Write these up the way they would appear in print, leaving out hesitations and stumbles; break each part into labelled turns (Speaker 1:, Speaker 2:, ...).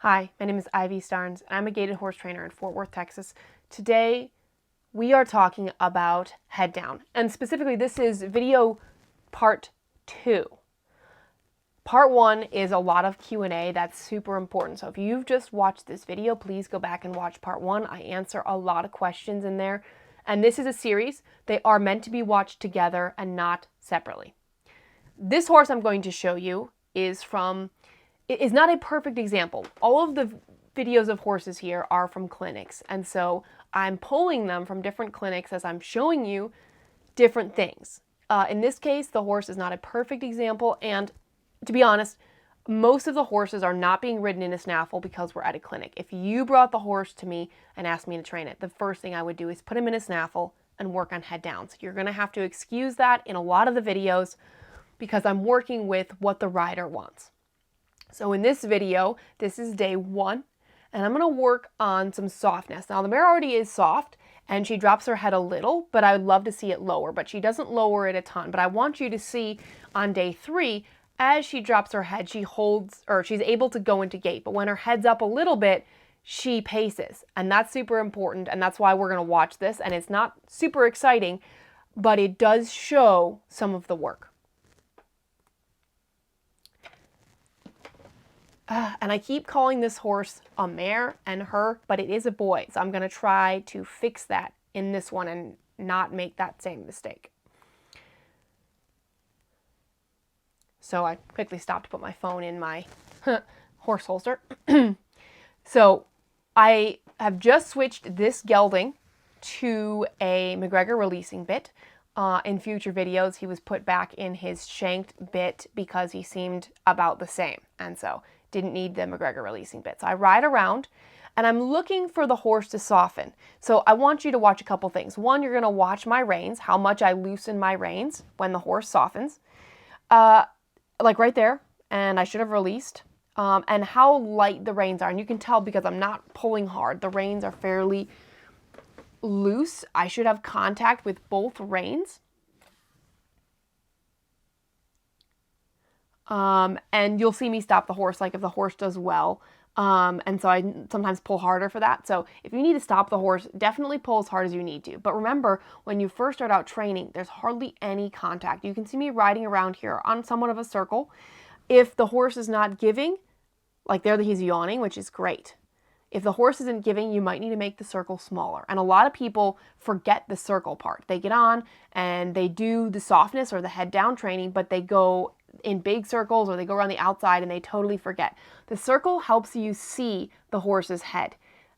Speaker 1: Hi, my name is Ivy Starnes, and I'm a gaited horse trainer in Fort Worth, Texas. Today, we are talking about head down, and specifically, this is video part 2. Part 1 is a lot of Q&A. That's super important. So if you've just watched this video, please go back and watch part 1. I answer a lot of questions in there, and this is a series. They are meant to be watched together and not separately. This horse I'm going to show you is not a perfect example. All of the videos of horses here are from clinics, and so I'm pulling them from different clinics as I'm showing you different things. In this case, the horse is not a perfect example, and to be honest, most of the horses are not being ridden in a snaffle because we're at a clinic. If you brought the horse to me and asked me to train it, the first thing I would do is put him in a snaffle and work on head downs. You're going to have to excuse that in a lot of the videos because I'm working with what the rider wants. So in this video, this is day 1, and I'm going to work on some softness. Now the mare already is soft, and she drops her head a little, but I would love to see it lower, but she doesn't lower it a ton. But I want you to see on day 3, as she drops her head, she holds, or she's able to go into gait, but when her head's up a little bit, she paces, and that's super important, and that's why we're going to watch this, and it's not super exciting, but it does show some of the work. And I keep calling this horse a mare and her, but it is a boy. So I'm going to try to fix that in this one and not make that same mistake. So I quickly stopped to put my phone in my horse holster. So I have just switched this gelding to a McGregor releasing bit. In future videos, he was put back in his shanked bit because he seemed about the same. And so didn't need the McGregor releasing bit. So I ride around and I'm looking for the horse to soften. So I want you to watch a couple things. One, you're going to watch my reins, how much I loosen my reins when the horse softens. Like right there, and I should have released. And how light the reins are. And you can tell because I'm not pulling hard. The reins are fairly loose. I should have contact with both reins. And you'll see me stop the horse, like if the horse does well. And so I sometimes pull harder for that. So if you need to stop the horse, definitely pull as hard as you need to. But remember, when you first start out training, there's hardly any contact. You can see me riding around here on somewhat of a circle. If the horse is not giving, like there he's yawning, which is great. If the horse isn't giving, you might need to make the circle smaller. And a lot of people forget the circle part. They get on and they do the softness or the head down training, but they go in big circles or they go around the outside and they totally forget. The circle helps you see the horse's head,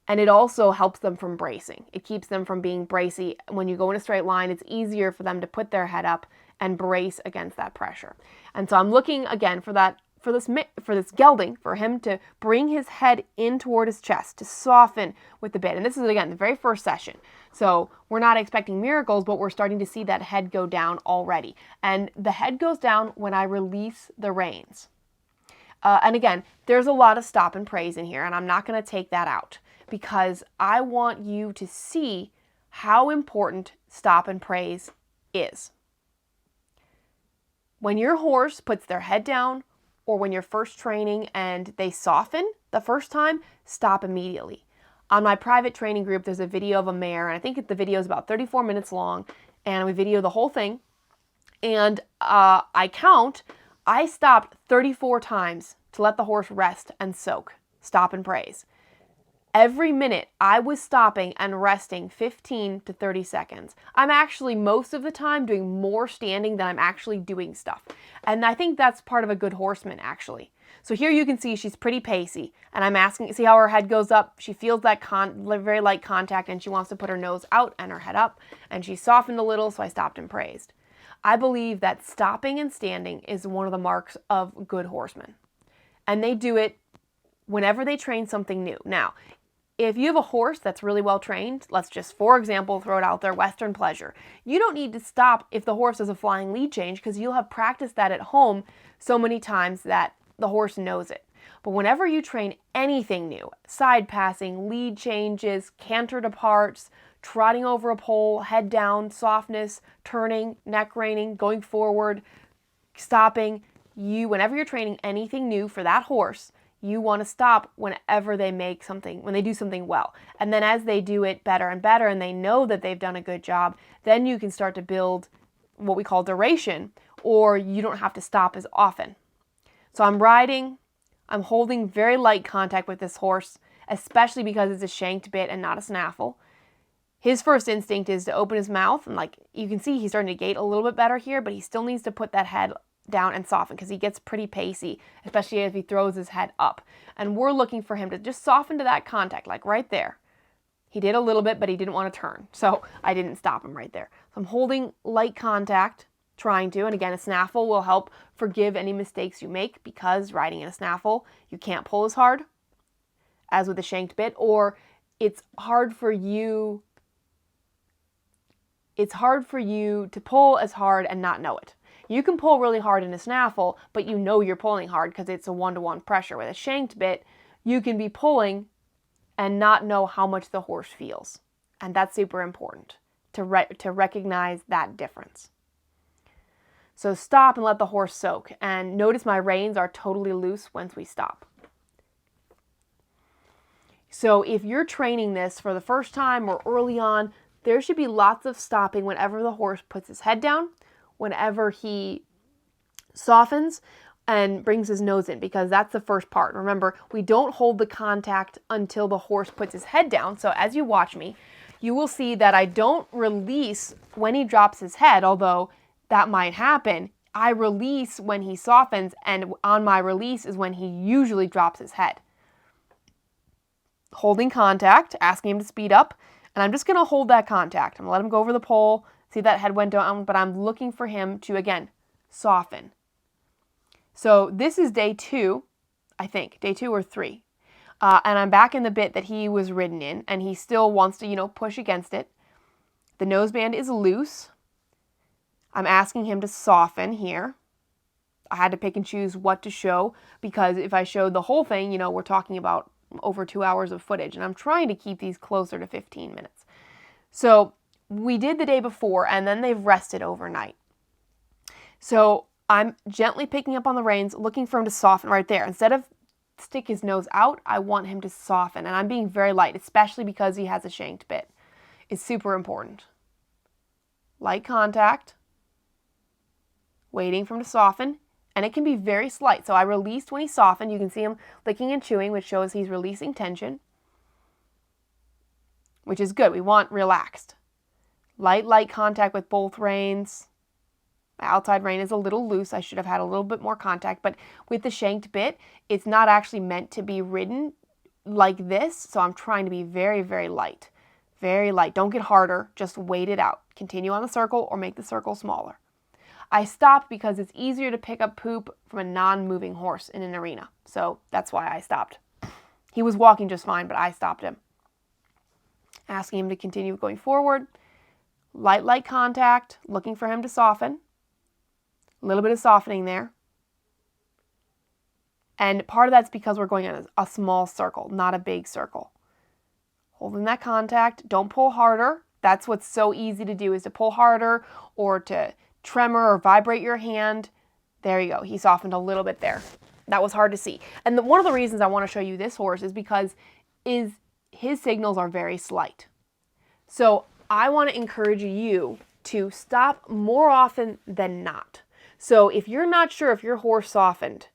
Speaker 1: and it also helps them from bracing. It keeps them from being bracy. When you go in a straight line, it's easier for them to put their head up and brace against that pressure. And so I'm looking again for this gelding, for him to bring his head in toward his chest, to soften with the bit. And this is, again, the very first session. So we're not expecting miracles, but we're starting to see that head go down already. And the head goes down when I release the reins. And again, there's a lot of stop and praise in here, and I'm not going to take that out because I want you to see how important stop and praise is. When your horse puts their head down, or when you're first training and they soften the first time, stop immediately. On my private training group, there's a video of a mare, and I think the video is about 34 minutes long, and we video the whole thing. And I stopped 34 times to let the horse rest and soak, stop and praise. Every minute, I was stopping and resting 15 to 30 seconds. I'm actually, most of the time, doing more standing than I'm actually doing stuff. And I think that's part of a good horseman, actually. So here you can see she's pretty pacey. And I'm asking, see how her head goes up? She feels that very light contact, and she wants to put her nose out and her head up. And she softened a little, so I stopped and praised. I believe that stopping and standing is one of the marks of good horsemen. And they do it whenever they train something new. Now, if you have a horse that's really well trained, let's just, for example, throw it out there, Western Pleasure. You don't need to stop if the horse does a flying lead change because you'll have practiced that at home so many times that the horse knows it. But whenever you train anything new, side passing, lead changes, canter departs, trotting over a pole, head down, softness, turning, neck reining, going forward, stopping, whenever you're training anything new for that horse, You want to stop whenever they make something, when they do something well. And then as they do it better and better and they know that they've done a good job, then you can start to build what we call duration, or you don't have to stop as often. So I'm riding, I'm holding very light contact with this horse, especially because it's a shanked bit and not a snaffle. His first instinct is to open his mouth, and like you can see, he's starting to gait a little bit better here, but he still needs to put that head down and soften because he gets pretty pacey, especially if he throws his head up. And we're looking for him to just soften to that contact, like right there. He did a little bit, but he didn't want to turn, so I didn't stop him right there. So I'm holding light contact, trying to, and again, a snaffle will help forgive any mistakes you make, because riding in a snaffle, you can't pull as hard as with a shanked bit, or it's hard for you to pull as hard and not know it. You can pull really hard in a snaffle, but you know you're pulling hard because it's a one-to-one pressure. With a shanked bit, you can be pulling and not know how much the horse feels. And that's super important to recognize that difference. So stop and let the horse soak. And notice my reins are totally loose once we stop. So if you're training this for the first time or early on, there should be lots of stopping whenever the horse puts his head down, whenever he softens and brings his nose in, because that's the first part. Remember, we don't hold the contact until the horse puts his head down. So as you watch me, you will see that I don't release when he drops his head, although that might happen. I release when he softens, and on my release is when he usually drops his head. Holding contact, asking him to speed up, and I'm just going to hold that contact. I'm going to let him go over the pole. See, that head went down, but I'm looking for him to, again, soften. So this is day 2, I think, day 2 or 3. And I'm back in the bit that he was ridden in, and he still wants to, push against it. The noseband is loose. I'm asking him to soften here. I had to pick and choose what to show, because if I showed the whole thing, we're talking about over 2 hours of footage, and I'm trying to keep these closer to 15 minutes. So we did the day before, and then they've rested overnight. So I'm gently picking up on the reins, looking for him to soften right there. Instead of stick his nose out, I want him to soften, and I'm being very light, especially because he has a shanked bit. It's super important. Light contact, waiting for him to soften. And it can be very slight. So I released when he softened. You can see him licking and chewing, which shows he's releasing tension, which is good. We want relaxed. Light contact with both reins. My outside rein is a little loose. I should have had a little bit more contact. But with the shanked bit, it's not actually meant to be ridden like this. So I'm trying to be very, very light. Very light. Don't get harder. Just wait it out. Continue on the circle or make the circle smaller. I stopped because it's easier to pick up poop from a non-moving horse in an arena. So that's why I stopped. He was walking just fine, but I stopped him. Asking him to continue going forward. Light contact, looking for him to soften. A little bit of softening there. And part of that's because we're going in a small circle, not a big circle. Holding that contact. Don't pull harder. That's what's so easy to do, is to pull harder or to tremor or vibrate your hand. There you go. He softened a little bit there. That was hard to see. And one of the reasons I want to show you this horse is because his signals are very slight. So I want to encourage you to stop more often than not. So if you're not sure if your horse softened,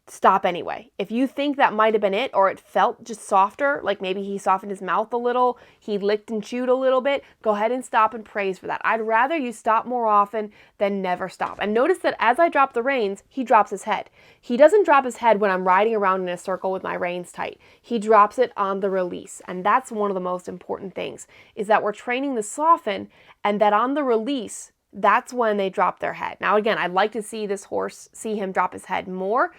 Speaker 1: stop anyway. If you think that might have been it, or it felt just softer, like maybe he softened his mouth a little, he licked and chewed a little bit, go ahead and stop and praise for that. I'd rather you stop more often than never stop. And notice that as I drop the reins, he drops his head. He doesn't drop his head when I'm riding around in a circle with my reins tight. He drops it on the release. And that's one of the most important things, is that we're training the soften, and that on the release, that's when they drop their head. Now again, I'd like to see him drop his head more,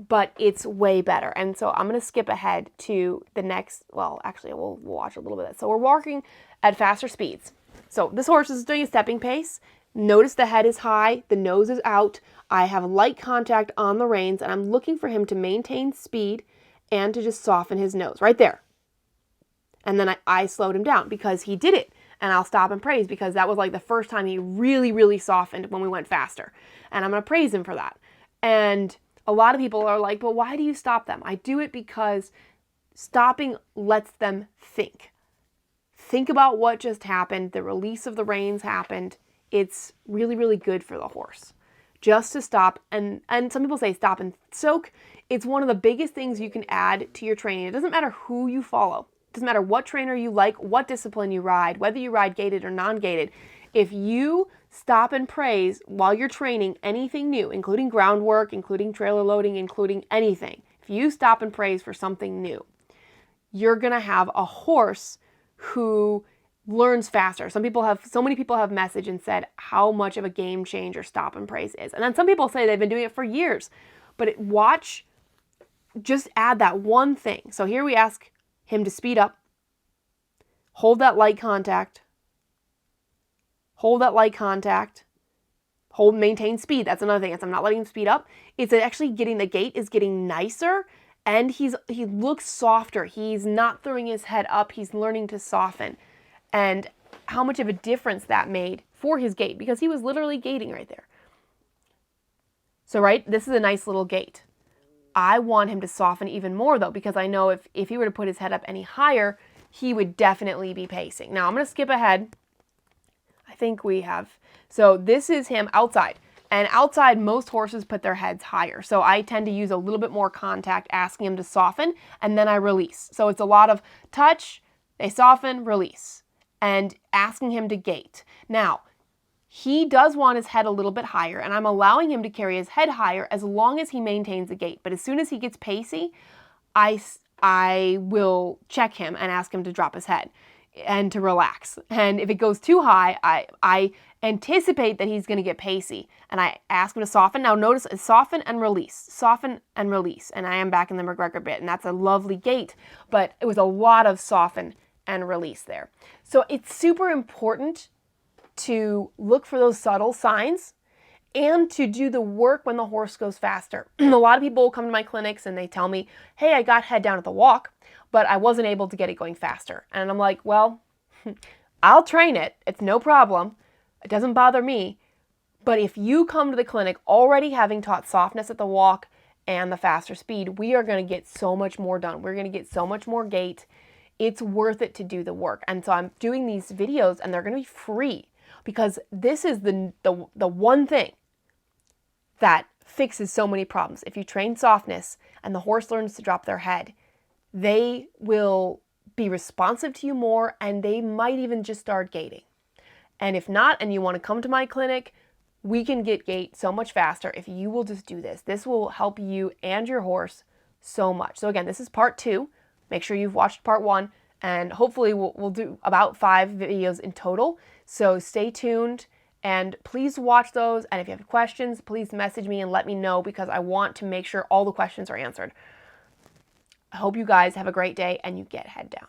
Speaker 1: but it's way better. And so I'm going to skip ahead to the next, well, actually we'll watch a little bit of that. So we're walking at faster speeds. So this horse is doing a stepping pace. Notice the head is high, the nose is out. I have light contact on the reins, and I'm looking for him to maintain speed and to just soften his nose right there. And then I slowed him down because he did it. And I'll stop and praise, because that was like the first time he really, really softened when we went faster. And I'm going to praise him for that. And a lot of people are like, but why do you stop them? I do it because stopping lets them think. Think about what just happened. The release of the reins happened. It's really, really good for the horse just to stop. And some people say stop and soak. It's one of the biggest things you can add to your training. It doesn't matter who you follow. It doesn't matter what trainer you like, what discipline you ride, whether you ride gated or non-gated. If you stop and praise while you're training anything new, including groundwork, including trailer loading, including anything, if you stop and praise for something new, you're going to have a horse who learns faster. So many people have messaged and said how much of a game changer stop and praise is. And then some people say they've been doing it for years. But just add that one thing. So here we ask him to speed up, hold that light contact, maintain speed. That's another thing. I'm not letting him speed up. It's actually the gait is getting nicer, and he looks softer. He's not throwing his head up. He's learning to soften. And how much of a difference that made for his gait, because he was literally gaiting right there. So, right, this is a nice little gait. I want him to soften even more, though, because I know if he were to put his head up any higher, he would definitely be pacing. Now, I'm going to skip ahead. I think we have. So this is him outside. And outside, most horses put their heads higher. So I tend to use a little bit more contact, asking him to soften, and then I release. So it's a lot of touch, they soften, release, and asking him to gait. Now, he does want his head a little bit higher, and I'm allowing him to carry his head higher as long as he maintains the gait. But as soon as he gets pacey, I will check him and ask him to drop his head and to relax. And if it goes too high, I anticipate that he's going to get pacey, and I ask him to soften. Now notice it's soften and release, and I am back in the McGregor bit, and that's a lovely gait, but it was a lot of soften and release there. So it's super important to look for those subtle signs and to do the work when the horse goes faster. A lot of people come to my clinics and they tell me, hey, I got head down at the walk, but I wasn't able to get it going faster. And I'm like, well, I'll train it. It's no problem. It doesn't bother me. But if you come to the clinic already having taught softness at the walk and the faster speed, we are going to get so much more done. We're going to get so much more gait. It's worth it to do the work. And so I'm doing these videos, and they're going to be free, because this is the one thing that fixes so many problems. If you train softness and the horse learns to drop their head, they will be responsive to you more, and they might even just start gaiting. And if not, and you want to come to my clinic, we can get gait so much faster if you will just do this. This will help you and your horse so much. So again, this is part 2. Make sure you've watched part 1, and hopefully we'll do about 5 videos in total. So stay tuned, and please watch those. And if you have questions, please message me and let me know, because I want to make sure all the questions are answered. I hope you guys have a great day and you get head down.